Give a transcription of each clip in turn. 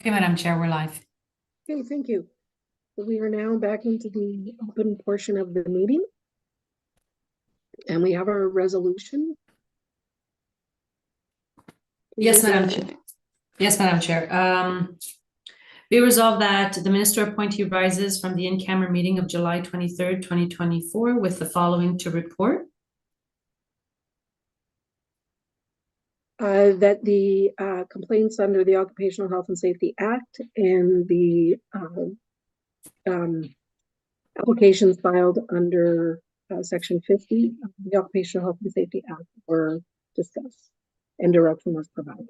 Okay, Madam Chair, we're live. Okay, thank you. So we are now back into the open portion of the meeting. And we have our resolution. Yes, Madam Chair. Yes, Madam Chair. Be resolved that the minister appointee rises from the in-camera meeting of July 23rd, 2024 with the following to report. That the complaints under the Occupational Health and Safety Act and the applications filed under Section 50 of the Occupational Health and Safety Act were discussed and direction was provided.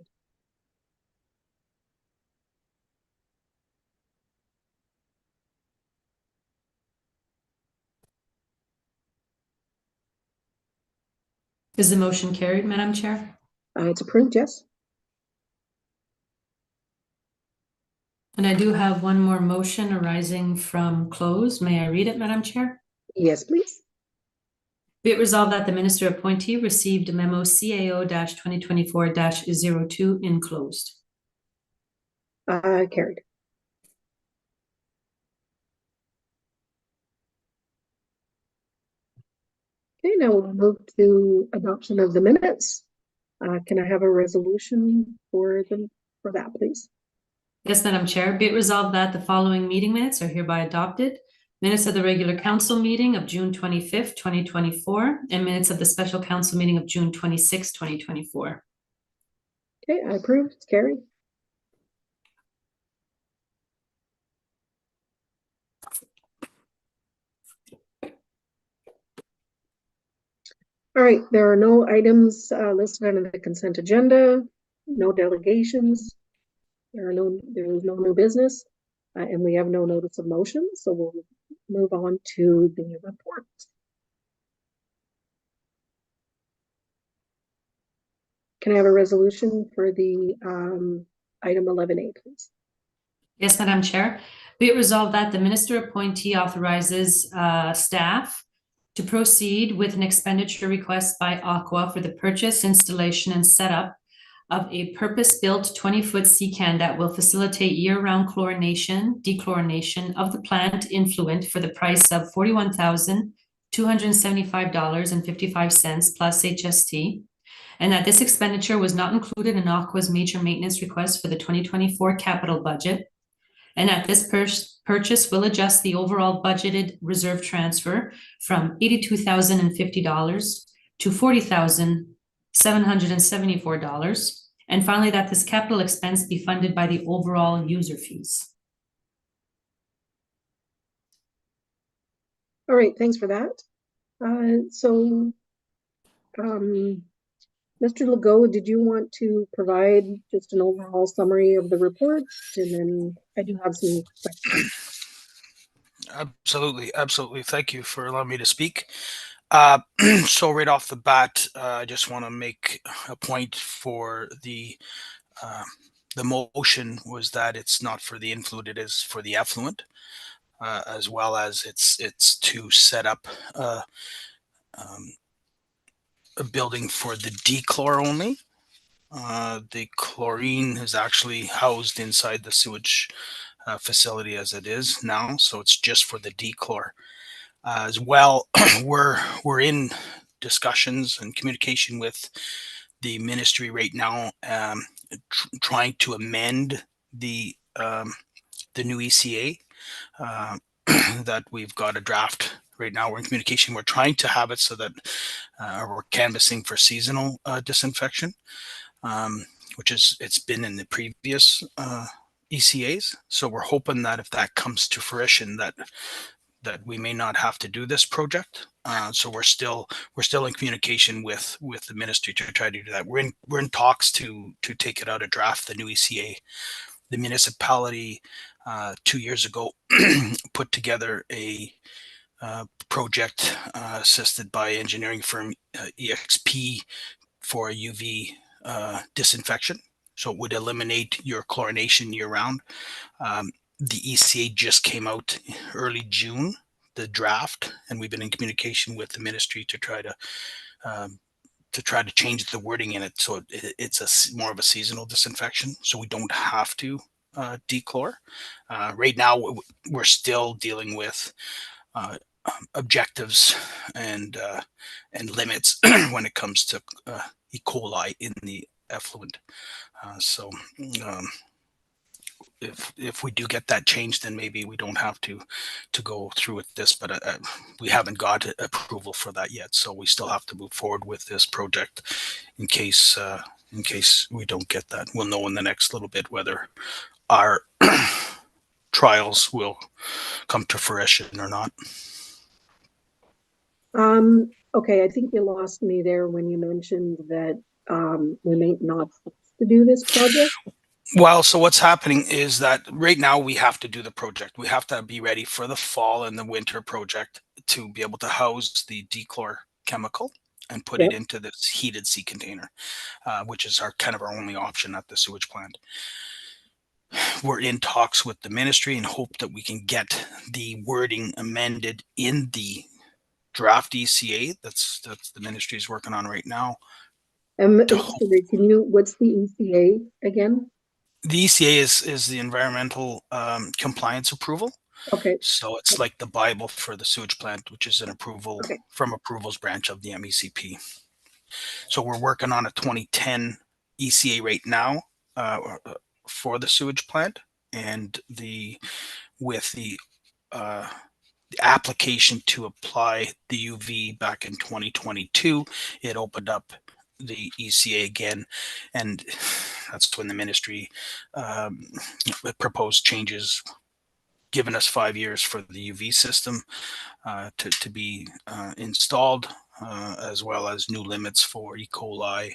Is the motion carried, Madam Chair? It's approved, yes. And I do have one more motion arising from close. May I read it, Madam Chair? Yes, please. Be it resolved that the minister appointee received memo CAO-2024-02 enclosed. Carried. Okay, now we'll move to adoption of the minutes. Can I have a resolution for that, please? Yes, Madam Chair. Be it resolved that the following meeting minutes are hereby adopted. Minutes of the regular council meeting of June 25th, 2024, and minutes of the special council meeting of June 26th, 2024. Okay, I approve. It's carried. All right, there are no items listed under the consent agenda, no delegations. There is no new business, and we have no notice of motion, so we'll move on to the report. Can I have a resolution for the item 11A, please? Yes, Madam Chair. Be it resolved that the minister appointee authorizes staff to proceed with an expenditure request by Aqua for the purchase, installation, and setup of a purpose-built 20-foot sea-can that will facilitate year-round dechlorination of the plant influent for the price of $41,275.55 plus HST, and that this expenditure was not included in Aqua's major maintenance request for the 2024 capital budget, and that this purchase will adjust the overall budgeted reserve transfer from $82,050 to $40,774. And finally, that this capital expense be funded by the overall user fees. All right, thanks for that. Mr. Legault, did you want to provide just an overall summary of the report? And then I do have some questions. Absolutely. Thank you for allowing me to speak. So right off the bat, I just want to make a point for the motion was that it's not for the influent, it is for the effluent, as well as it's to set up a building for the dechlor only. The chlorine is actually housed inside the sewage facility as it is now, so it's just for the dechlor. As well, we're in discussions and communication with the ministry right now, trying to amend the new ECA that we've got a draft right now. We're in communication. We're trying to have it so that we're canvassing for seasonal disinfection, which it's been in the previous ECAs. So we're hoping that if that comes to fruition, that we may not have to do this project. So we're still in communication with the ministry to try to do that. We're in talks to take it out of draft, the new ECA. The municipality 2 years ago put together a project assisted by engineering firm EXP for UV disinfection. So it would eliminate your chlorination year round. The ECA just came out early June, the draft, and we've been in communication with the ministry to try to change the wording in it so it's more of a seasonal disinfection, so we don't have to dechlor. Right now, we're still dealing with objectives and limits when it comes to E. coli in the effluent. So if we do get that changed, then maybe we don't have to go through with this. But we haven't got approval for that yet, so we still have to move forward with this project in case we don't get that. We'll know in the next little bit whether our trials will come to fruition or not. Okay, I think you lost me there when you mentioned that we may not have to do this project. Well, so what's happening is that right now we have to do the project. We have to be ready for the fall and the winter project to be able to house the dechlor chemical and put it into this heated sea container, which is our only option at the sewage plant. We're in talks with the ministry and hope that we can get the wording amended in the draft ECA. That's the ministry is working on right now. Sorry, what's the ECA again? The ECA is the environmental compliance approval. Okay. So it's like the Bible for the sewage plant, which is an approval from approvals branch of the MECP. So we're working on a 2010 ECA right now for the sewage plant, and with the application to apply the UV back in 2022, it opened up the ECA again, and that's when the ministry proposed changes, giving us 5 years for the UV system to be installed, as well as new limits for E. coli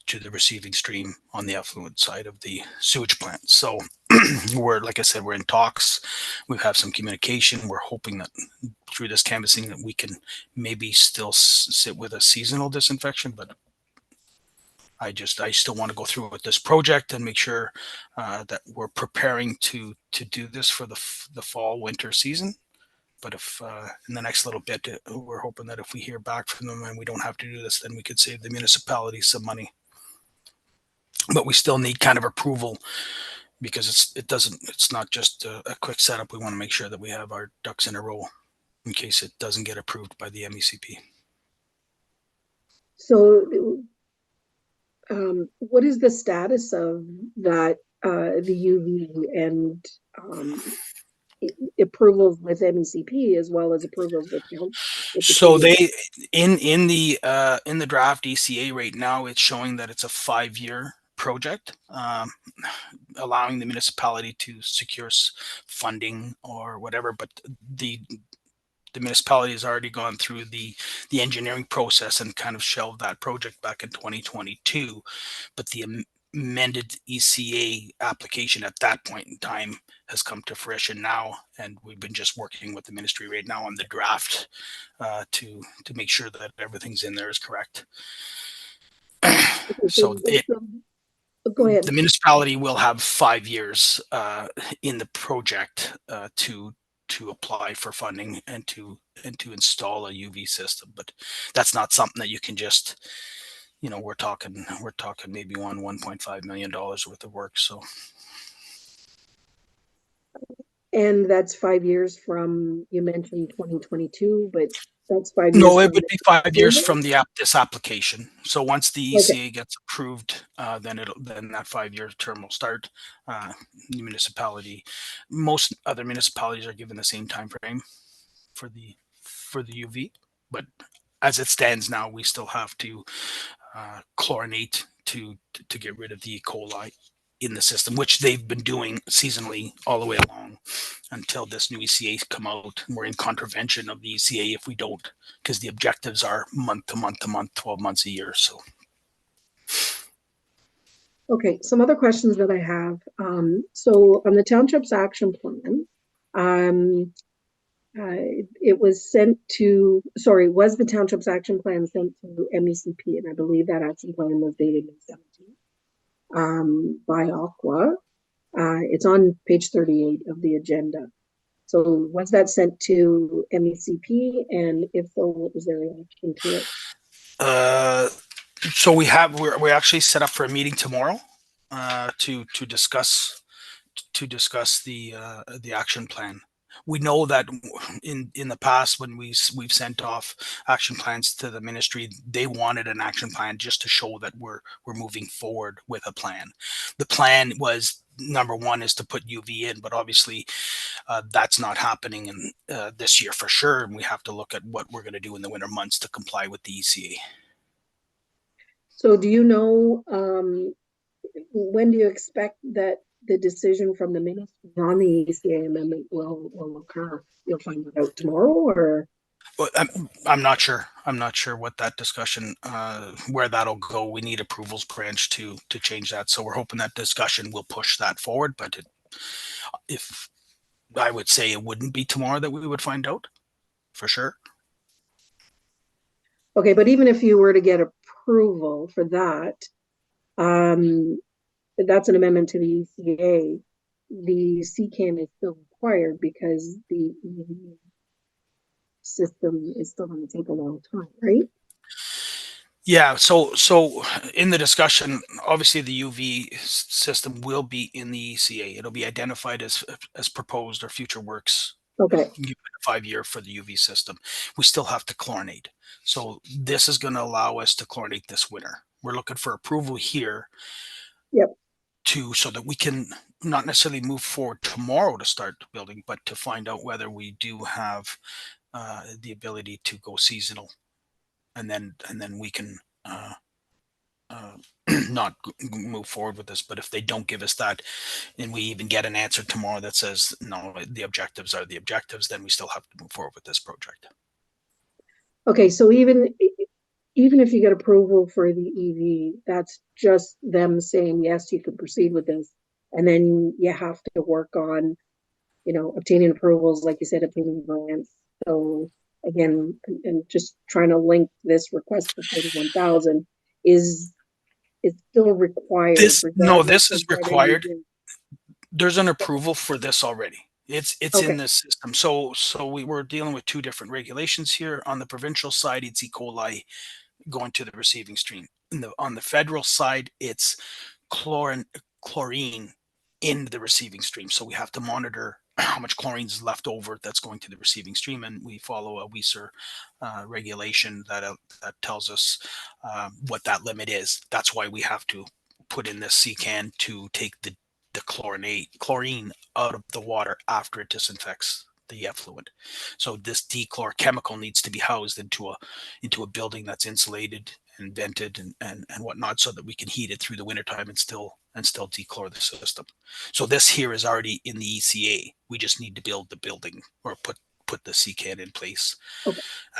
to the receiving stream on the effluent side of the sewage plant. So like I said, we're in talks. We have some communication. We're hoping that through this canvassing that we can maybe still sit with a seasonal disinfection, but I still want to go through with this project and make sure that we're preparing to do this for the fall winter season. But if in the next little bit, we're hoping that if we hear back from them and we don't have to do this, then we could save the municipality some money. But we still need approval, because it's not just a quick setup. We want to make sure that we have our ducks in a row in case it doesn't get approved by the MECP. So what is the status of that, the UV and approvals with MECP as well as approvals with so they in the draft ECA right now, it's showing that it's a 5-year project, allowing the municipality to secure funding or whatever, but the municipality has already gone through the engineering process and shelved that project back in 2022. But the amended ECA application at that point in time has come to fruition now, and we've been just working with the ministry right now on the draft to make sure that everything's in there is correct. So go ahead. The municipality will have 5 years in the project to apply for funding and to install a UV system, but that's not something that you can just, we're talking maybe $1.5 million worth of work. So, and that's 5 years from, you mentioned 2022, but that's 5 years. No, it would be 5 years from this application. So once the ECA gets approved, then that 5-year term will start. The municipality, most other municipalities are given the same time frame for the UV, but as it stands now, we still have to chlorinate to get rid of the E. coli in the system, which they've been doing seasonally all the way along until this new ECA come out. We're in contravention of the ECA if we don't, because the objectives are month to month to month, 12 months a year. So, okay, some other questions that I have. So on the township's action plan, it was sent to, was the township's action plan sent to MECP? And I believe that action plan was dated May 17th. By Aqua. It's on page 38 of the agenda. So was that sent to MECP? And if so, what was their reaction to it? So we actually set up for a meeting tomorrow to discuss the action plan. We know that in the past when we've sent off action plans to the ministry, they wanted an action plan just to show that we're moving forward with a plan. The plan was, number one, is to put UV in, but obviously that's not happening in this year for sure, and we have to look at what we're going to do in the winter months to comply with the ECA. So do you know, when do you expect that the decision from the ministry on the ECA amendment will occur? You'll find it out tomorrow, or? Well, I'm not sure. I'm not sure what that discussion, where that'll go. We need approvals branch to change that. So we're hoping that discussion will push that forward. But if I would say it wouldn't be tomorrow that we would find out for sure. Okay, but even if you were to get approval for that, that's an amendment to the ECA. The CCAN is still required because the EV system is still going to take a long time, right? Yeah. So in the discussion, obviously the UV system will be in the ECA. It'll be identified as proposed or future works. Okay. 5-year for the UV system. We still have to chlorinate. So this is going to allow us to chlorinate this winter. We're looking for approval here. Yep. So that we can not necessarily move forward tomorrow to start building, but to find out whether we do have the ability to go seasonal, and then we can not move forward with this. But if they don't give us that, and we even get an answer tomorrow that says no, the objectives are the objectives, then we still have to move forward with this project. Okay, so even if you get approval for the EV, that's just them saying, yes, you can proceed with this. And then you have to work on, obtaining approvals, like you said, obtaining grants. So again, and just trying to link this request for 41,000 is still required. This regardless is of whether required. you There's an approval for this already. It's Okay. in this system. So we were dealing with two different regulations here. On the provincial side, it's E. coli going to the receiving stream. On the federal side, it's chlorine in the receiving stream. So we have to monitor how much chlorine is left over that's going to the receiving stream, and we follow a WESR regulation that tells us what that limit is. That's why we have to put in this CCAN to take the chlorine out of the water after it disinfects the effluent. So this dechlor chemical needs to be housed into a building that's insulated and vented and whatnot, so that we can heat it through the wintertime and still dechlor the system. So this here is already in the ECA. We just need to build the building or put the CCAN in place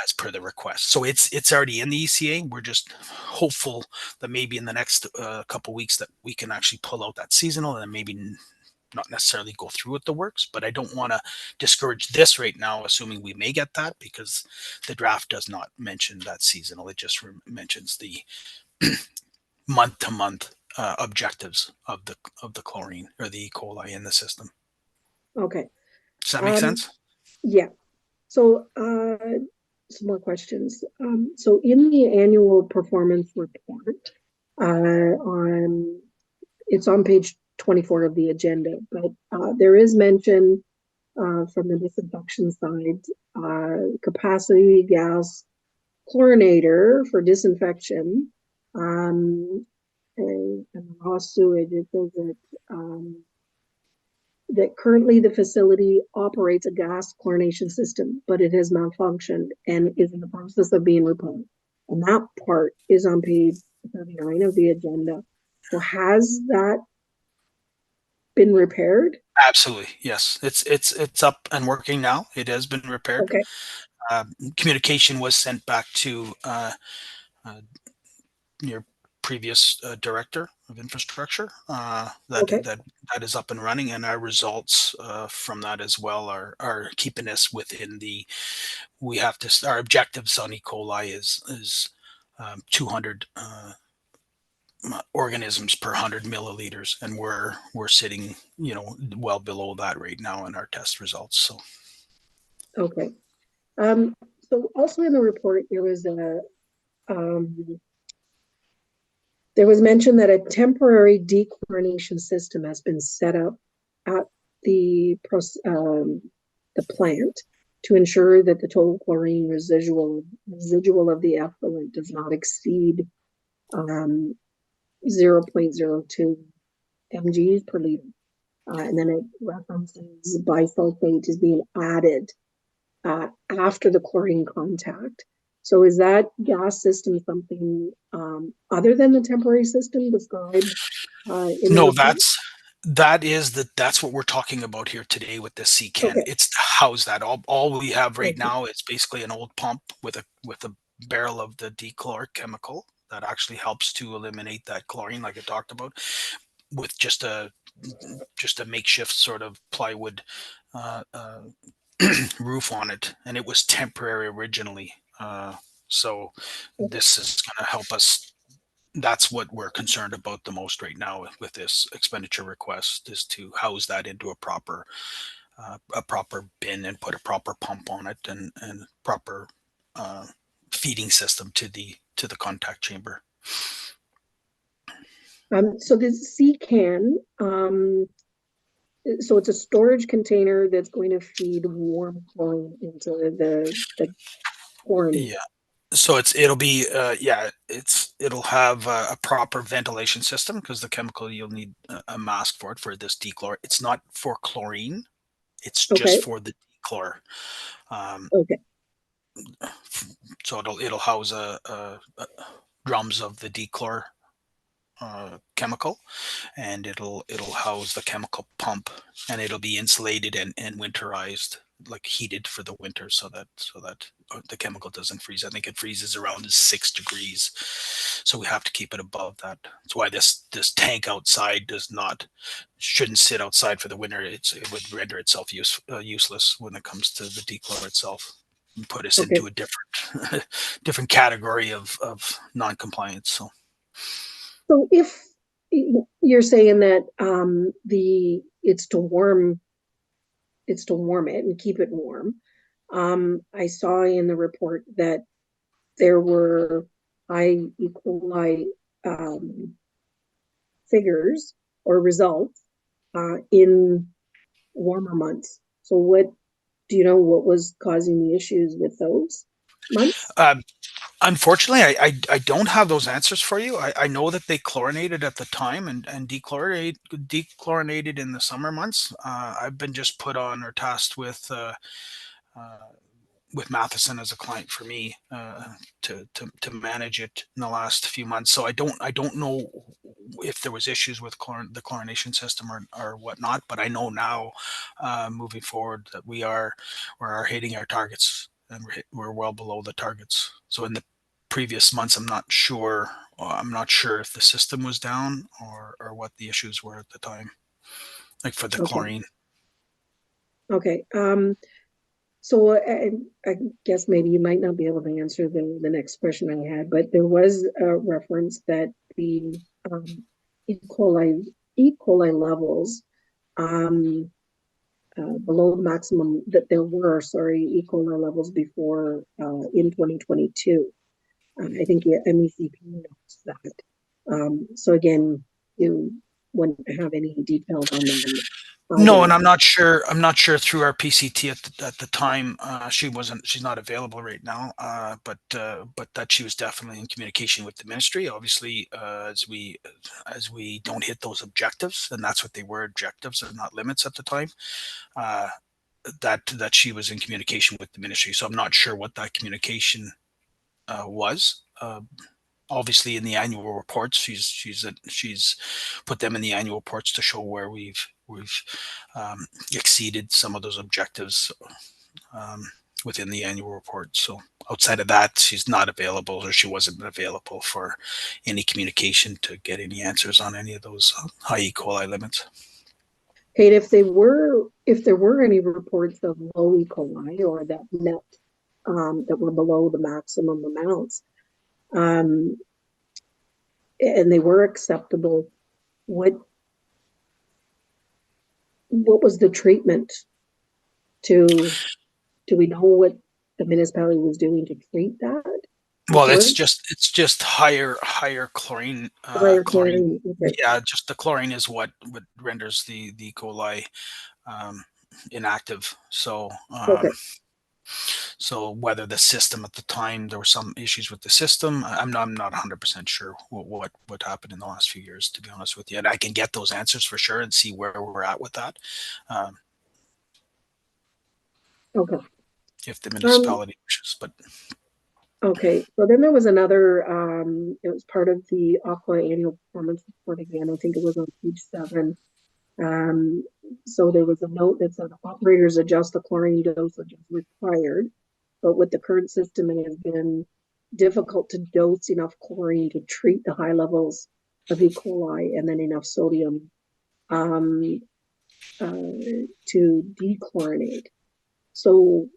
as per the request. So it's already in the ECA. We're just hopeful that maybe in the next couple weeks that we can actually pull out that seasonal, and maybe not necessarily go through with the works. But I don't want to discourage this right now, assuming we may get that, because the draft does not mention that seasonal. It just mentions the month to month objectives of the chlorine or the E. coli in the system. Okay. Does that make sense? Yeah. So some more questions. So in the annual performance report, it's on page 24 of the agenda, but there is mention from the disinfection side, capacity gas chlorinator for disinfection, and raw sewage. It says that currently the facility operates a gas chlorination system, but it has malfunctioned and is in the process of being repaired. And that part is on page 39 of the agenda. So has that been repaired? Absolutely, yes. It's up and working now. It has been repaired. Okay. Communication was sent back to your previous director of infrastructure. That is up and running, and our results from that as well are keeping us within the. We have to. Our objectives on E. coli is 200 organisms per 100 milliliters, and we're sitting well below that right now in our test results. So okay. So also in the report there was There was mention that a temporary dechlorination system has been set up at the plant to ensure that the total chlorine residual of the effluent does not exceed 0.02 mgs per liter. And then it references bisulfate is being added after the chlorine contact. So is that gas system something other than the temporary system described in the No, report? that's what we're talking about here today with the CCAN. Okay. It's to house that. All we have right Okay. now is basically an old pump with a barrel of the dechlor chemical that actually helps to eliminate that chlorine, like I talked about, with just a makeshift sort of plywood roof on it, and it was temporary originally. So this is going to help us. That's what we're concerned about the most right now with this expenditure request, is to house that into a proper bin and put a proper pump on it, and proper feeding system to the contact chamber. So this CCAN, so it's a storage container that's going to feed warm chlorine into the chlorine. Yeah. So it'll have a proper ventilation system, because the chemical, you'll need a mask for this dechlor. It's not for chlorine. It's Okay. just for the dechlor. Okay. So it'll house drums of the dechlor chemical, and it'll house the chemical pump, and it'll be insulated and winterized, like heated for the winter, so that the chemical doesn't freeze. I think it freezes around 6 degrees, so we have to keep it above that. That's why this tank outside shouldn't sit outside for the winter. It would render itself useless when it comes to the dechlor itself, and put us Okay. into a different category of non-compliance. So if you're saying that it's to warm it and keep it warm, I saw in the report that there were high E. coli figures or results in warmer months. So what do you know what was causing the issues with those months? Unfortunately, I don't have those answers for you. I know that they chlorinated at the time and dechlorinated in the summer months. I've been just put on or tasked with Matheson as a client for me, to manage it in the last few months. So I don't know if there was issues with the chlorination system or whatnot. But I know now, moving forward, that we are hitting our targets, and we're well below the targets. So in the previous months, I'm not sure if the system was down or what the issues were at the time, like for the Okay. chlorine. Okay. So I guess maybe you might not be able to answer the next question I had, but there was a reference that the E. coli levels below the maximum that there were, E. coli levels before in 2022. I think MECP notes that. So again, you wouldn't have any details on that. No, and I'm not sure through our PCT at the time. She's not available right now. But that she was definitely in communication with the ministry. Obviously, as we don't hit those objectives, and that's what they were, objectives and not limits at the time. That she was in communication with the ministry. So I'm not sure what that communication was. Obviously, in the annual reports, she's put them in the annual reports to show where we've exceeded some of those objectives within the annual report. So outside of that, she's not available, or she wasn't available for any communication to get any answers on any of those high E. coli limits. Kate, if there were any reports of low E. coli or that met that were below the maximum amounts, and they were acceptable, what was the treatment? Do we know what the municipality was doing to treat that? Well, Chlorine? it's just higher chlorine Higher chlorine. chlorine, okay, Yeah, just the chlorine is what renders the E. coli um, inactive. okay, So whether the system at the time there were some issues with the system, I'm not 100% sure what happened in the last few years, to be honest with you. And I can get those answers for sure and see where we're at with that, um, okay. if the Um, municipality wishes. But okay, so then there was another, it was part of the Aqua annual performance report again, I think it was on page 7. Um, so there was a note that said operators adjust the chlorine dosage as required, but with the current system, it has been difficult to dose enough chlorine to treat the high levels of E. coli and then enough sodium um, to dechlorinate. So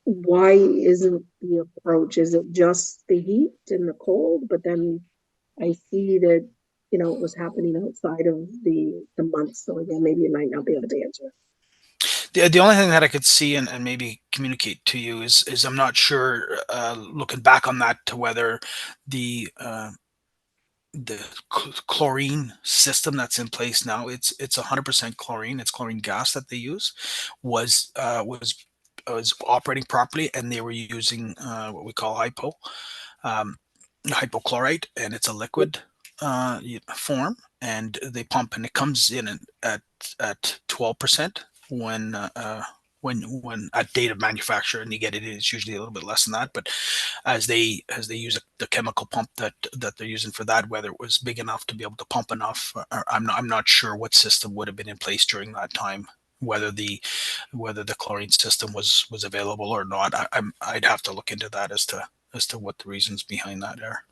why isn't the approach? Is it just the heat and the cold? But then I see that, it was happening outside of the month. So again, maybe you might not be able to answer. the only thing that I could see and maybe communicate to you is I'm not sure, looking back on that, to whether the chlorine system that's in place now, it's 100% chlorine, it's chlorine gas that they use, was operating properly, and they were using what we call hypochlorite, and it's a liquid form, and they pump, and it comes in at 12% when at date of manufacture, and you get it, it's usually a little bit less than that. But as they use the chemical pump that they're using for that, whether it was big enough to be able to pump enough, or I'm not sure what system would have been in place during that time, whether the chlorine system was available or not. I'd have to look into that as to what the reasons behind that are.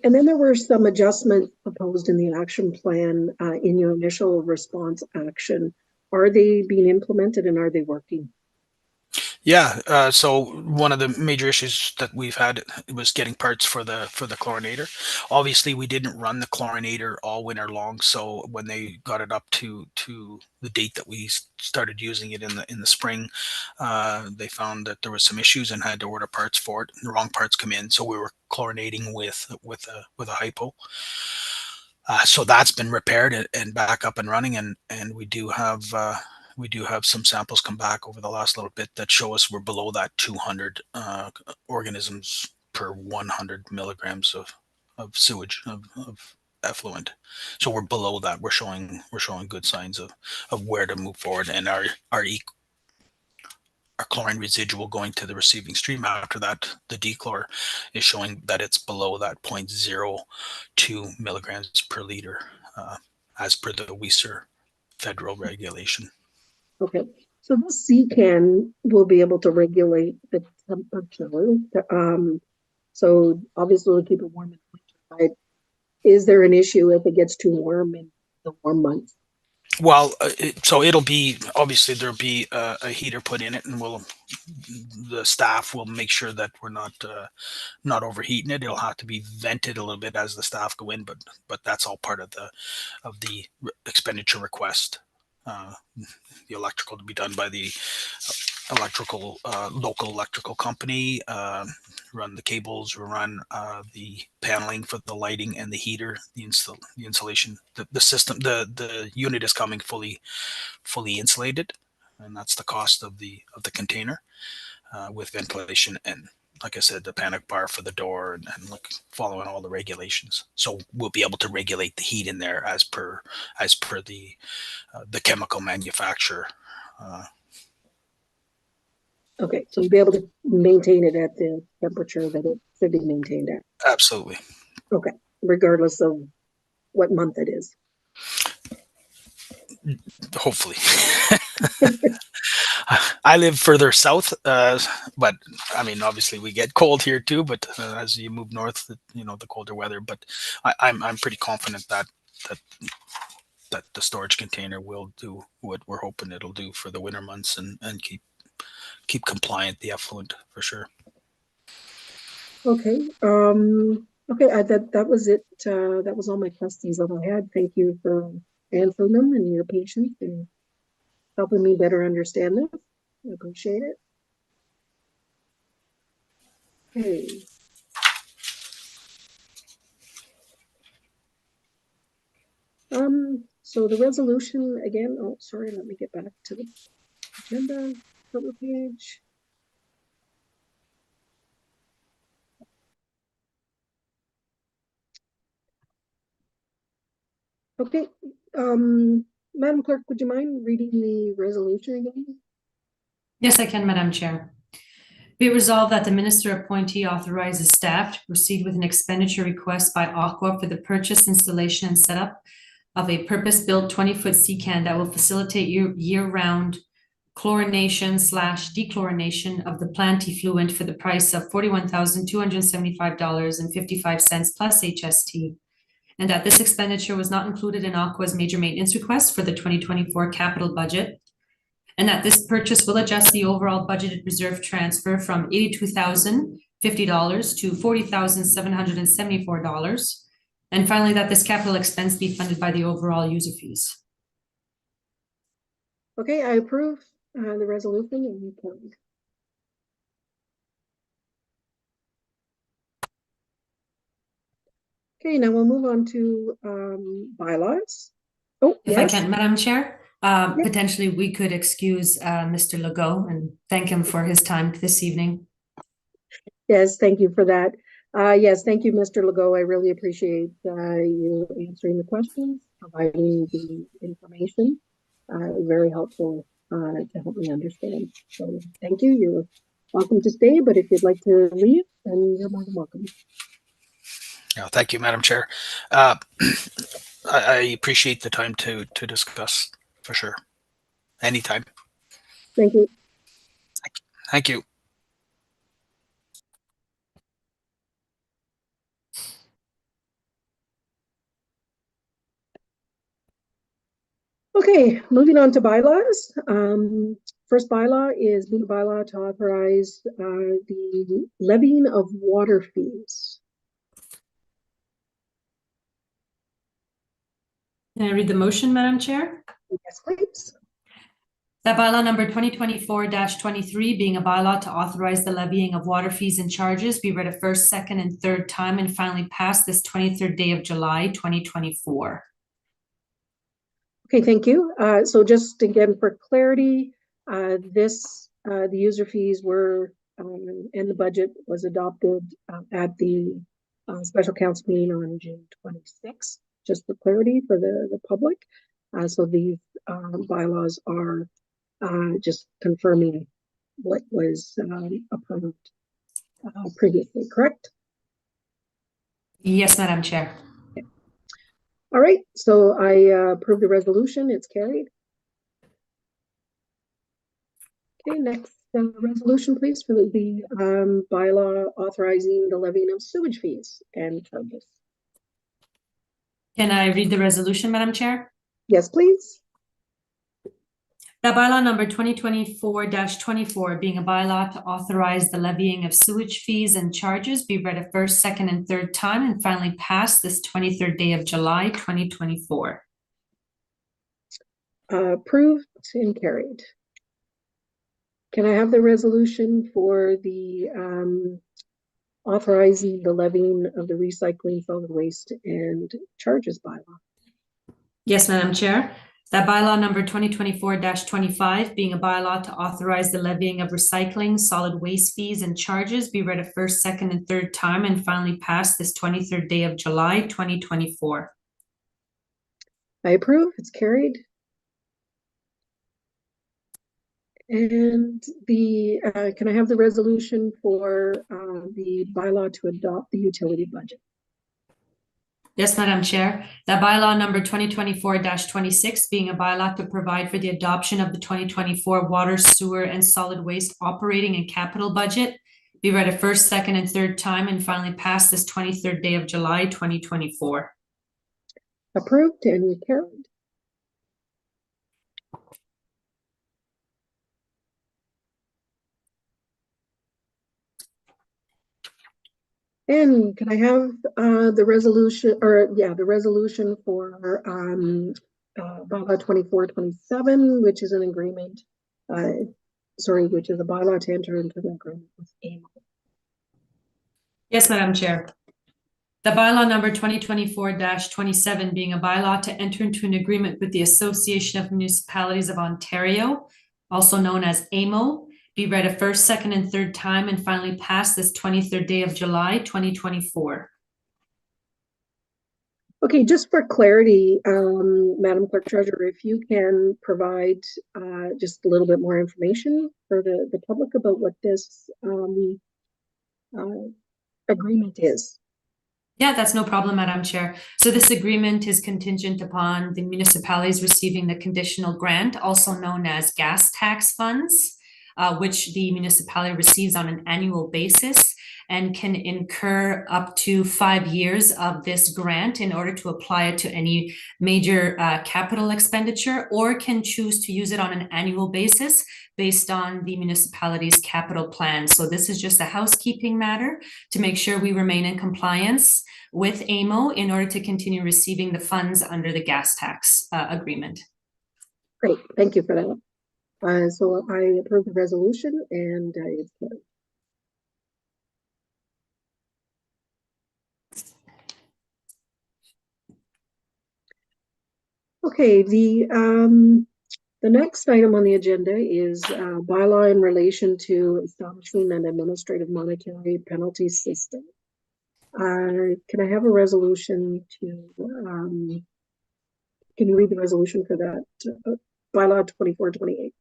And then there were some adjustments proposed in the action plan in your initial response action. Are they being implemented and are they working? Yeah, so one of the major issues that we've had was getting parts for the chlorinator. Obviously, we didn't run the chlorinator all winter long, so when they got it up to the date that we started using it in the spring, they found that there was some issues and had to order parts for it. The wrong parts come in, so we were chlorinating with a hypo. So that's been repaired and back up and running, and we do have some samples come back over the last little bit that show us we're below that 200 organisms per 100 milligrams of sewage of effluent. So we're below that. We're showing good signs of where to move forward, and our chlorine residual going to the receiving stream after that, the dechlor, is showing that it's below that 0.02 milligrams per liter, as per the WESR federal regulation. Okay, so this CCAN will be able to regulate the temperature. So obviously we'll keep it warm in the winter, but is there an issue if it gets too warm in the warm months? Well, so it'll be, obviously there'll be a heater put in it, and the staff will make sure that we're not overheating it. It'll have to be vented a little bit as the staff go in, but that's all part of the expenditure request. The electrical to be done by the local electrical company, run the cables, run the paneling for the lighting and the heater, the insulation, the system, the unit is coming fully insulated, and that's the cost of the container, with ventilation and, like I said, the panic bar for the door, and like following all the regulations. So we'll be able to regulate the heat in there as per the chemical manufacturer. Uh, Okay, so you'll be able to maintain it at the temperature that it should be maintained at. Absolutely. Okay, regardless of what month it is. Hopefully. I live further south, but I mean, obviously we get cold here too. But as you move north, the colder weather. But I'm pretty confident that that the storage container will do what we're hoping it'll do for the winter months, and keep compliant the effluent for sure. Okay, okay, that was it. That was all my questions that I had. Thank you for answering them and your patience. And helping me better understand this. I appreciate it. Okay. So the resolution again, oh, sorry, let me get back to the agenda cover page. Okay, Madam Clerk, would you mind reading the resolution again? Yes, I can, Madam Chair. Be it resolved that the minister appointee authorizes staff to proceed with an expenditure request by Aqua for the purchase, installation, and setup of a purpose-built 20-foot sea can that will facilitate year-round chlorination/dechlorination of the plant effluent for the price of $41,275.55 plus HST, and that this expenditure was not included in Aqua's major maintenance request for the 2024 capital budget, and that this purchase will adjust the overall budgeted reserve transfer from $82,050 to $40,774. And finally, that this capital expense be funded by the overall user fees. Okay, I approve the resolution and you can. Okay, now we'll move on to bylaws. Oh, If I yes. can, Madam Chair, potentially we could excuse Mr. Legault and thank him for his time this evening. Yes, thank you for that. Yes, thank you, Mr. Legault. I really appreciate you answering the questions, providing the information. Very helpful to help me understand. So thank you. You're welcome to stay, but if you'd like to leave, then you're more than welcome. Yeah, thank you, Madam Chair. I appreciate the time to discuss for sure. Anytime. Thank you. Thank you. Okay, moving on to bylaws. First bylaw is being a bylaw to authorize the levying of water fees. Can I read the motion, Madam Chair? Yes, please. That bylaw number 2024-23, being a bylaw to authorize the levying of water fees and charges, be read a first, second, and third time and finally passed this 23rd day of July, 2024. Okay, thank you. So just again for clarity, the user fees were and the budget was adopted at the special council meeting on June 26th. Just for clarity for the public. So these bylaws are just confirming what was approved previously, correct? Yes, Madam Chair. Okay. All right, so I approve the resolution, it's carried. Okay, next resolution, please, for the bylaw authorizing the levying of sewage fees and charges. Can I read the resolution, Madam Chair? Yes, please. That bylaw number 2024-24, being a bylaw to authorize the levying of sewage fees and charges, be read a first, second, and third time and finally passed this 23rd day of July, 2024. Approved and carried. Can I have the resolution for the authorizing the levying of the recycling, solid waste, and charges bylaw? Yes, Madam Chair. That bylaw number 2024-25, being a bylaw to authorize the levying of recycling, solid waste fees, and charges, be read a first, second, and third time and finally passed this 23rd day of July, 2024. I approve. It's carried. And the can I have the resolution for the bylaw to adopt the utility budget? Yes, Madam Chair. That bylaw number 2024-26, being a bylaw to provide for the adoption of the 2024 water, sewer, and solid waste operating and capital budget, be read a first, second, and third time and finally passed this 23rd day of July, 2024. Approved and carried. And can I have the resolution, or yeah, the resolution for bylaw 2427, which is an agreement, which is a bylaw to enter into the agreement with AMO. Yes, Madam Chair. The bylaw number 2024-27 being a bylaw to enter into an agreement with the Association of Municipalities of Ontario, also known as AMO, be read a first, second, and third time and finally passed this 23rd day of July, 2024. Okay, just for clarity, Madam Clerk Treasurer, if you can provide just a little bit more information for the public about what this agreement is. Yeah, that's no problem, Madam Chair. So this agreement is contingent upon the municipalities receiving the conditional grant, also known as gas tax funds, which the municipality receives on an annual basis and can incur up to 5 years of this grant in order to apply it to any major capital expenditure, or can choose to use it on an annual basis based on the municipality's capital plan. So this is just a housekeeping matter to make sure we remain in compliance with AMO in order to continue receiving the funds under the gas tax agreement. Great, thank you for that. So I approve the resolution and it's carried. Okay, the next item on the agenda is bylaw in relation to establishing an administrative monetary penalty system. Can I have a resolution to, can you read the resolution for that? Bylaw 2428.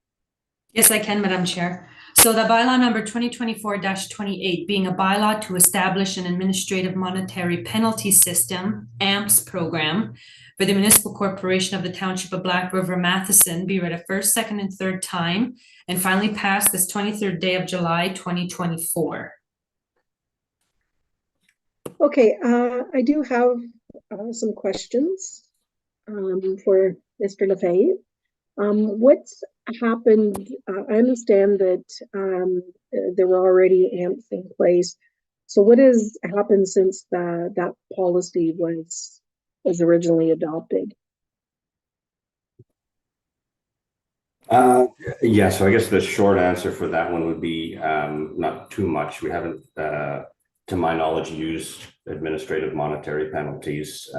Yes, I can, Madam Chair. So the bylaw number 2024-28 being a bylaw to establish an administrative monetary penalty system, AMPS program, for the municipal corporation of the Township of Black River, Matheson, be read a first, second, and third time, and finally passed this 23rd day of July, 2024. Okay, I do have some questions for Mr. Lefebvre. What's happened? I understand that there were already AMPs in place. So what has happened since that policy was originally adopted? Yeah, so I guess the short answer for that one would be not too much. We haven't, to my knowledge, used administrative monetary penalties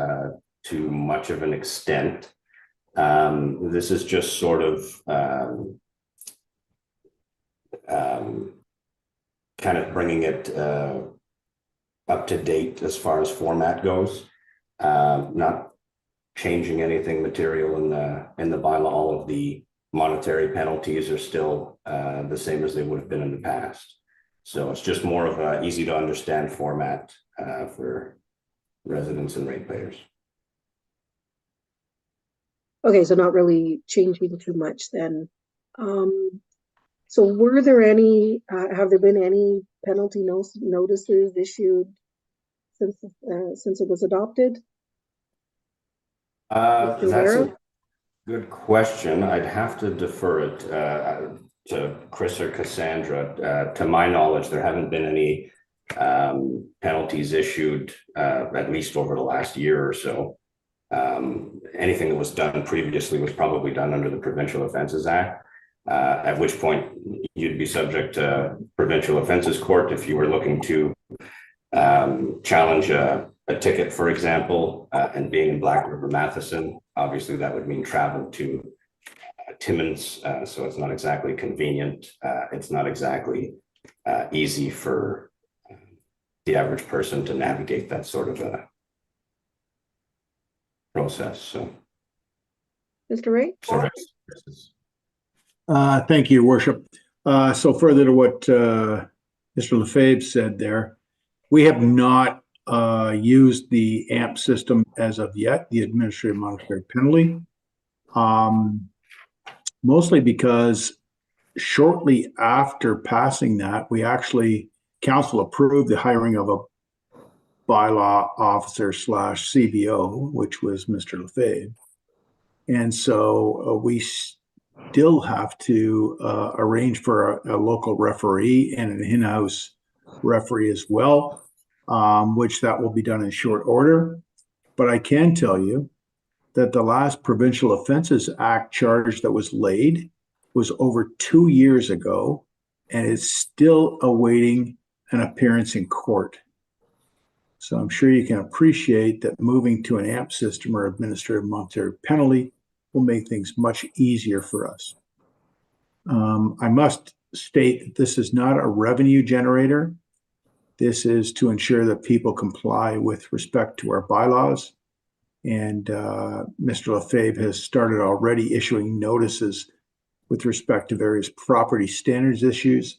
to much of an extent. This is just sort of kind of bringing it up to date as far as format goes, not changing anything material in the bylaw. All of the monetary penalties are still the same as they would have been in the past. So it's just more of a easy to understand format for residents and ratepayers. Okay, so not really changing too much then. So were there any, have there been any penalty notices issued since it was adopted? That's a good question. I'd have to defer it to Chris or Cassandra. To my knowledge, there haven't been any penalties issued, at least over the last year or so. Anything that was done previously was probably done under the Provincial Offences Act, at which point you'd be subject to Provincial Offences Court if you were looking to challenge a ticket, for example, and being in Black River, Matheson. Obviously, that would mean travel to Timmins, so it's not exactly convenient. It's not exactly easy for the average person to navigate that sort of a process. So, Mr. Ray? sorry. Thank you, Worship. So further to what Mr. Lefebvre said there, we have not used the AMP system as of yet, the administrative monetary penalty, mostly because shortly after passing that, council approved the hiring of a bylaw officer / CBO, which was Mr. Lefebvre. And so we still have to arrange for a local referee and an in-house referee as well, which that will be done in short order. But I can tell you that the last Provincial Offences Act charge that was laid was over 2 years ago and is still awaiting an appearance in court. So I'm sure you can appreciate that moving to an AMP system or administrative monetary penalty will make things much easier for us. I must state that this is not a revenue generator. This is to ensure that people comply with respect to our bylaws. And Mr. Lefebvre has started already issuing notices with respect to various property standards issues.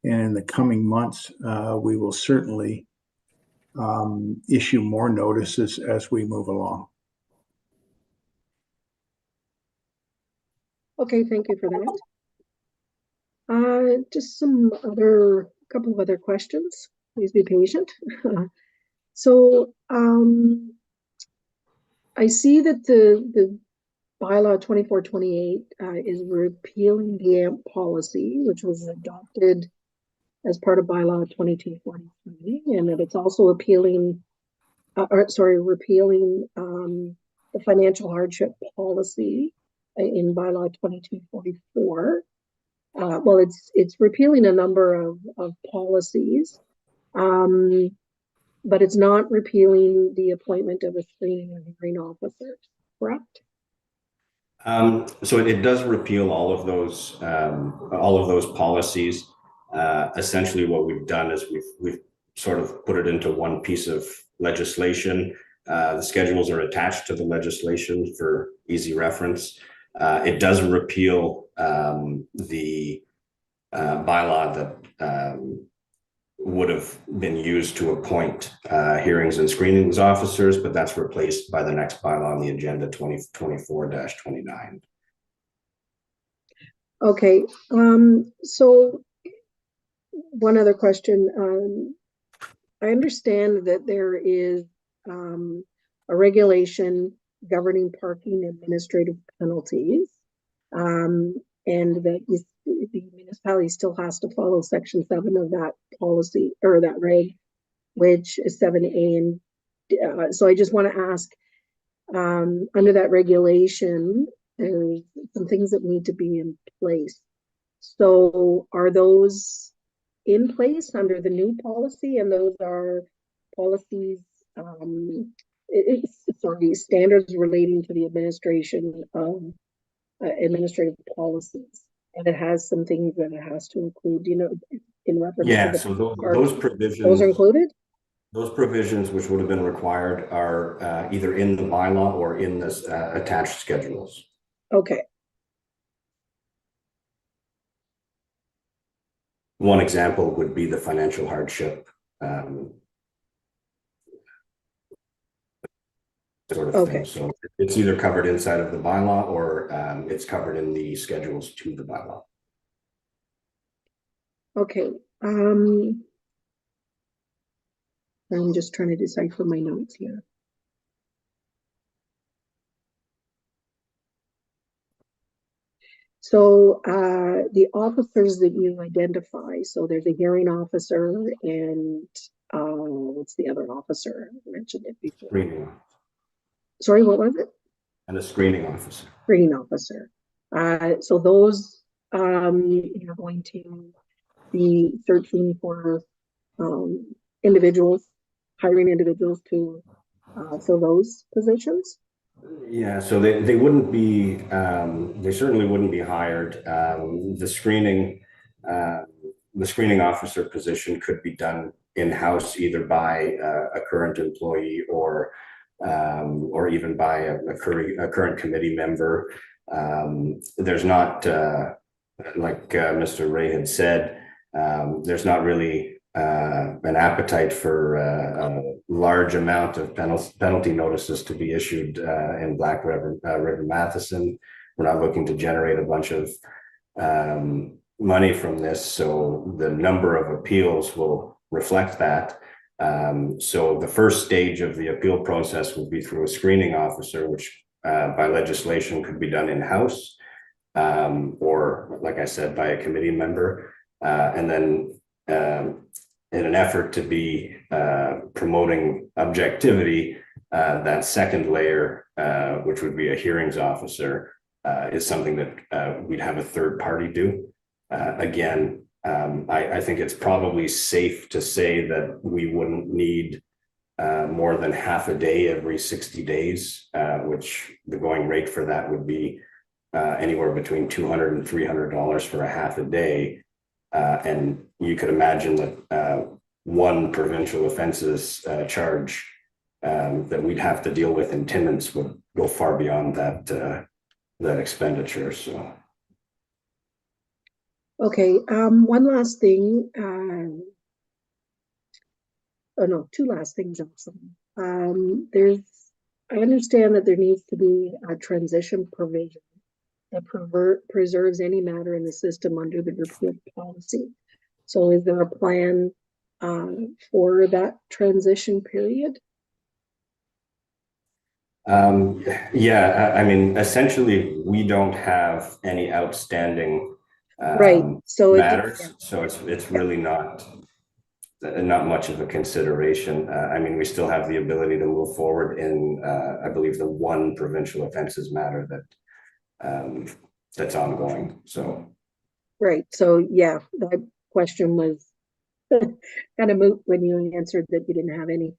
And in the coming months, we will certainly issue more notices as we move along. Okay, thank you for that. Just couple of other questions. Please be patient. So I see that the bylaw 2428 is repealing the AMP policy, which was adopted as part of bylaw 2243, and that it's also repealing the financial hardship policy in bylaw 2244. Well, it's repealing a number of policies, but it's not repealing the appointment of a screening and hearing officer, correct? So it does repeal all of those policies. Essentially, what we've done is we've sort of put it into one piece of legislation. The schedules are attached to the legislation for easy reference. It does repeal the bylaw that would have been used to appoint hearings and screenings officers, but that's replaced by the next bylaw on the agenda, 2024-29. Okay, so one other question. I understand that there is a regulation governing parking administrative penalties, and that the municipality still has to follow section 7 of that policy, or that reg, which is 7A. And so I just want to ask, under that regulation, there's some things that need to be in place. So are those in place under the new policy? And those are policies, standards relating to the administration of administrative policies. And it has some things that it has to include, in reference to the so those provisions. Those are included? Those provisions which would have been required are either in the bylaw or in this attached schedules. Okay. One example would be the financial hardship sort of thing. So it's either covered inside of the bylaw or it's covered in the schedules to the bylaw. Okay. I'm just trying to decipher my notes here. So the officers that you identify, so there's a hearing officer and what's the other officer? I mentioned it before. Screening officer. Sorry, what was it? And a screening officer. Screening officer. So those you're going to be searching for individuals, hiring individuals to fill those positions? Yeah, so they wouldn't be, they certainly wouldn't be hired. The screening officer position could be done in-house either by a current employee or even by a current committee member. There's not, like Mr. Ray had said, there's not really an appetite for a large amount of penalty notices to be issued in Black River Matheson. We're not looking to generate a bunch of money from this, so the number of appeals will reflect that. So the first stage of the appeal process will be through a screening officer, which by legislation could be done in-house, or like I said, by a committee member, and then in an effort to be promoting objectivity, That second layer, which would be a hearings officer, is something that we'd have a third party do. Again, I think it's probably safe to say that we wouldn't need more than half a day every 60 days, which the going rate for that would be anywhere between $200 and $300 for a half a day. And you could imagine that one provincial offenses charge that we'd have to deal with in Timmins would go far beyond that expenditure. So. Okay, one last thing. Oh no, two last things also. I understand that there needs to be a transition provision that preserves any matter in the system under the repeal policy. So is there a plan for that transition period? Yeah, I mean, essentially, we don't have any outstanding Right. So matters, so it's really not much of a consideration. I mean, we still have the ability to move forward in, I believe, the one provincial offenses matter that that's ongoing. So, right. So yeah, that question was kind of moot when you answered that you didn't have any.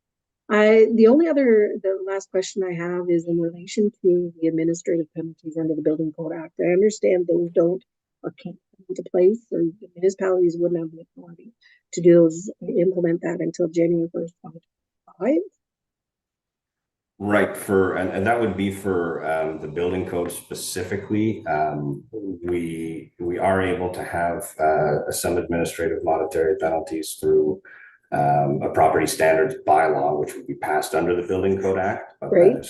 The last question I have is in relation to the administrative penalties under the Building Code Act. I understand those don't or can't come into place, or the municipalities wouldn't have the authority to do those, implement that until January 1st, 2025. right, and that would be for the building code specifically. We are able to have some administrative monetary penalties through a property standards bylaw, which would be passed under the Building Code Act. But right.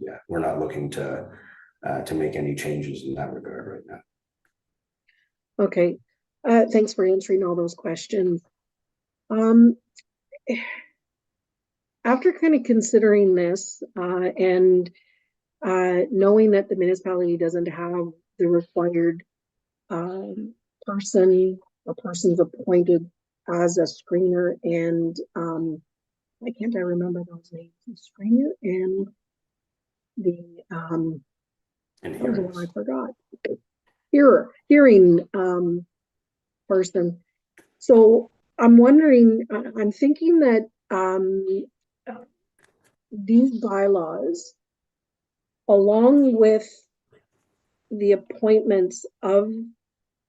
Yeah, we're not looking to make any changes in that regard right now. Okay, thanks for answering all those questions. After kind of considering this and knowing that the municipality doesn't have the required person or persons appointed as a screener, and I remember those names, the screener and the And that was the hearings. one I forgot. Hearing person. So I'm wondering, I'm thinking that these bylaws, along with the appointments of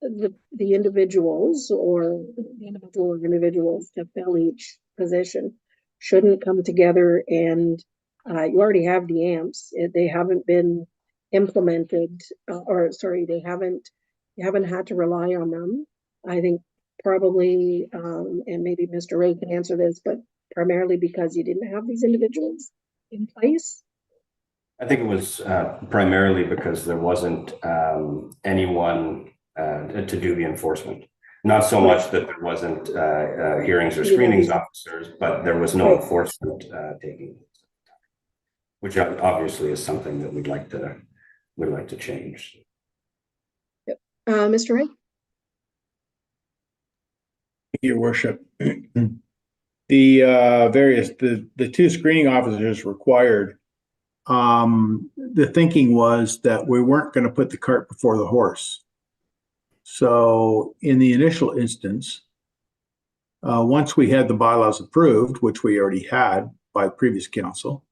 the individuals or the individuals to fill each position, shouldn't come together and you already have the AMPs. They haven't been implemented, you haven't had to rely on them. I think probably, and maybe Mr. Ray can answer this, but primarily because you didn't have these individuals in place. I think it was primarily because there wasn't anyone to do the enforcement. Not so much that there wasn't hearings or screenings officers, but there was no enforcement taking place, which obviously is something that we'd like to change. Mr. Ray? Your worship. The two screening officers required, the thinking was that we weren't going to put the cart before the horse. So in the initial instance, once we had the bylaws approved, which we already had by the previous council,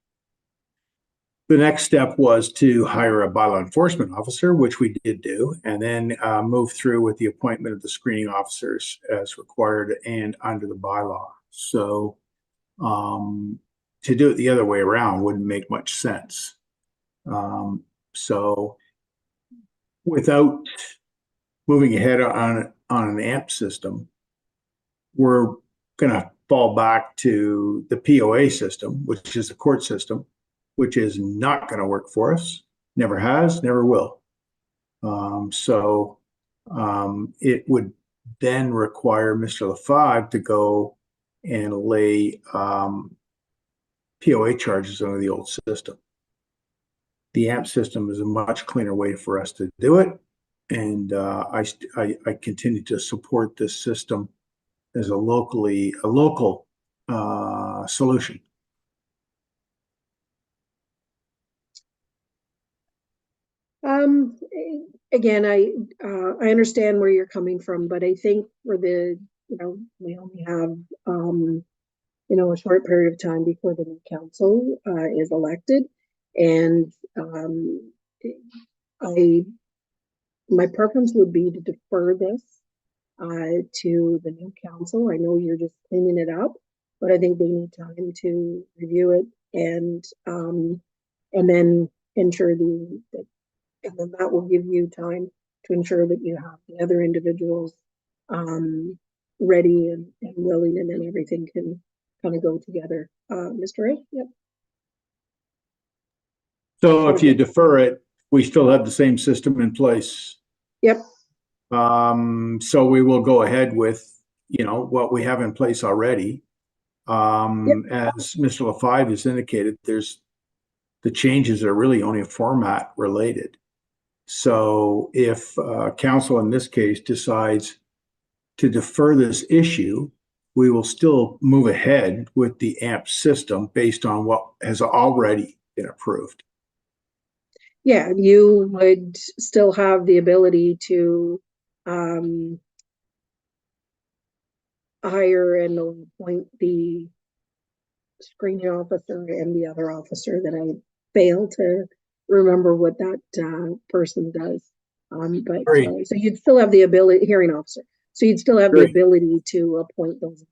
the next step was to hire a bylaw enforcement officer, which we did do, and then move through with the appointment of the screening officers as required and under the bylaw. So to do it the other way around wouldn't make much sense. So without moving ahead on an AMP system, we're going to fall back to the POA system, which is the court system, which is not going to work for us. Never has, never will. It would then require Mr. LaFave to go and lay POA charges under the old system. The AMP system is a much cleaner way for us to do it. And I continue to support this system as a local solution. Again, I understand where you're coming from, but I think for the, we only have, a short period of time before the new council, is elected. And, my preference would be to defer this, to the new council. I know you're just cleaning it up, but I think they need time to review it and then ensure and then that will give you time to ensure that you have the other individuals ready and willing, and then everything can kind of go together. Mr. Ray? Yep. So if you defer it, we still have the same system in place. Yep. So we will go ahead with, what we have in place already. As Mr. LaFive has indicated, the changes are really only format related. So if council in this case decides to defer this issue, we will still move ahead with the AMP system based on what has already been approved. Yeah, you would still have the ability to hire and appoint the screening officer and the other officer that I fail to remember what that person does. But so you'd still have the ability, hearing officer. So you'd still have the ability to appoint those.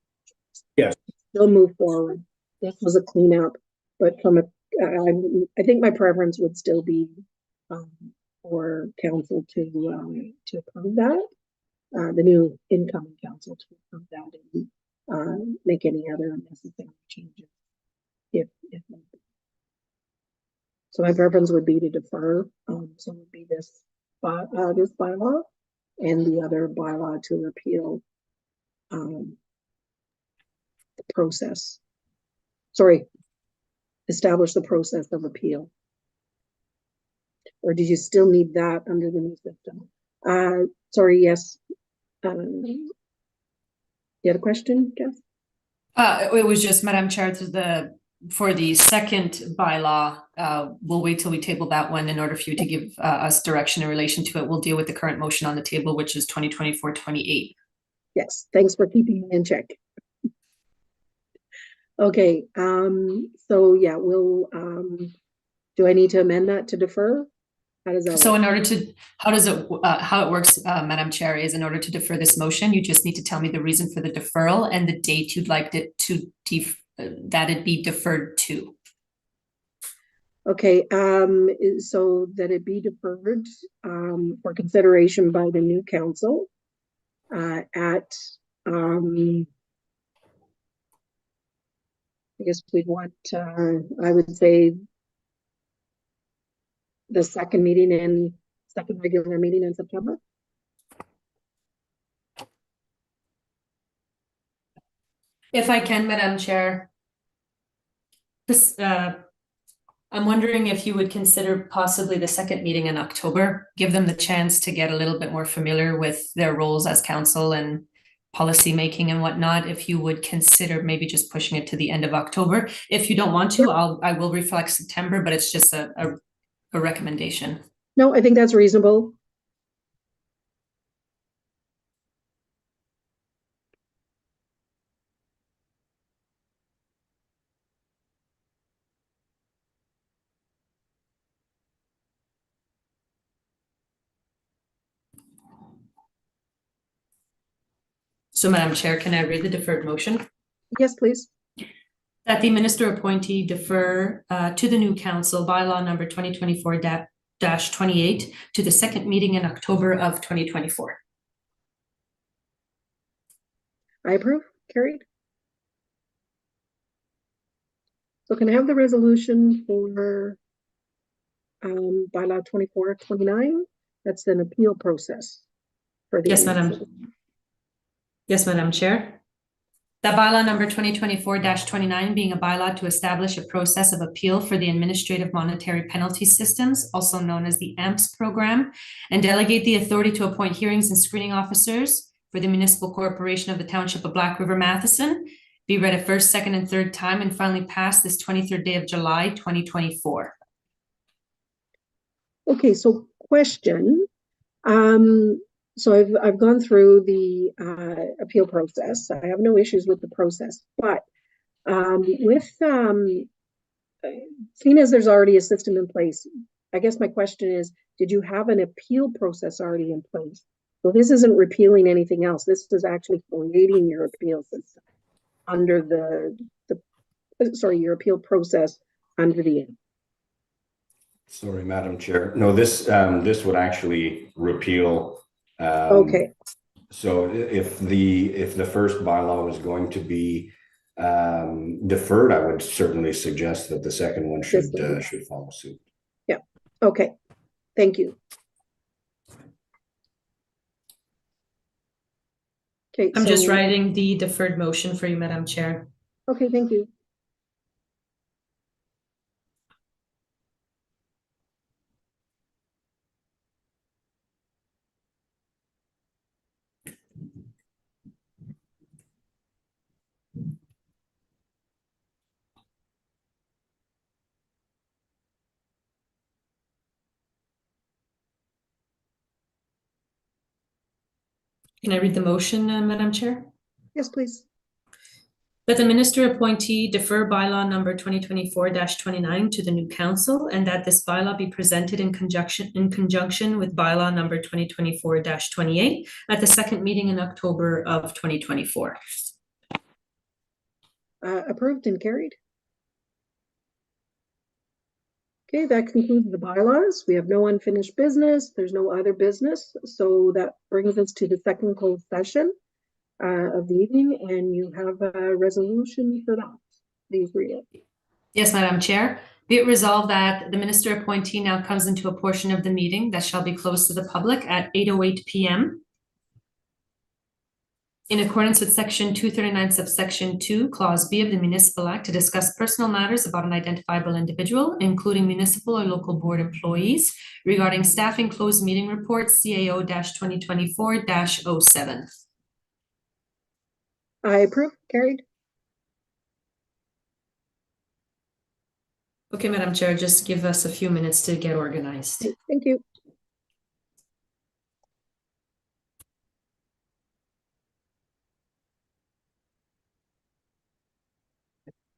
Yes. Still move forward. This was a cleanup, but from I think my preference would still be for council to approve that. The new incoming council to approve that and make any other necessary changes if need be. So my preference would be to defer. So it would be this bylaw and the other bylaw to repeal the process. Sorry, establish the process of appeal. Or did you still need that under the new system? Sorry, yes. You had a question, Jeff? It was just, Madam Chair, for the second bylaw, we'll wait till we table that one in order for you to give us direction in relation to it. We'll deal with the current motion on the table, which is 2024-28. Yes, thanks for keeping me in check. Okay, so yeah, we'll, do I need to amend that to defer? How does that So work? in order to, how it works, Madam Chair, is in order to defer this motion, you just need to tell me the reason for the deferral and the date you'd like it to that it be deferred to. Okay, so that it be deferred for consideration by the new council at I guess we'd want I would say the second regular meeting in September. If I can, Madam Chair, this, I'm wondering if you would consider possibly the second meeting in October, give them the chance to get a little bit more familiar with their roles as council and policy making and whatnot. If you would consider maybe just pushing it to the end of October. If you don't want to, I will reflect September, but it's just a recommendation. No, I think that's reasonable. So, Madam Chair, can I read the deferred motion? Yes, please. That the minister appointee defer to the new council bylaw number 2024-28 to the second meeting in October of 2024. I approve. Carried. So can I have the resolution for bylaw 24-29? That's an appeal process for the Yes, Madam. Yes, Madam Chair. That bylaw number 2024-29 being a bylaw to establish a process of appeal for the administrative monetary penalty systems, also known as the AMPS program, and delegate the authority to appoint hearings and screening officers for the municipal corporation of the Township of Black River Matheson, be read a first, second, and third time and finally passed this 23rd day of July, 2024. Okay, so question. So I've gone through the appeal process. I have no issues with the process, but seeing as there's already a system in place, I guess my question is, did you have an appeal process already in place? So this isn't repealing anything else. This is actually creating your appeal system under your appeal process under the act. Sorry, Madam Chair. No, this would actually repeal. Okay. So if the first bylaw was going to be deferred, I would certainly suggest that the second one should follow suit. Yeah. Okay. Thank you. Okay. I'm just writing the deferred motion for you, Madam Chair. Okay. Thank you. Can I read the motion, Madam Chair? Yes, please. That the minister appointee defer bylaw number 2024-29 to the new council, and that this bylaw be presented in conjunction with bylaw number 2024-28 at the second meeting in October of 2024. Approved and carried. Okay, that concludes the bylaws. We have no unfinished business. There's no other business. So that brings us to the second closed session of the evening, and you have a resolution for that. Please read it. Yes, Madam Chair. Be it resolved that the minister appointee now comes into a portion of the meeting that shall be closed to the public at 8:08 p.m. in accordance with section 239 subsection 2, clause B of the Municipal Act, to discuss personal matters about an identifiable individual, including municipal or local board employees, regarding staffing closed meeting report CAO-2024-07. I approve. Carried. Okay, Madam Chair, just give us a few minutes to get organized. Thank you.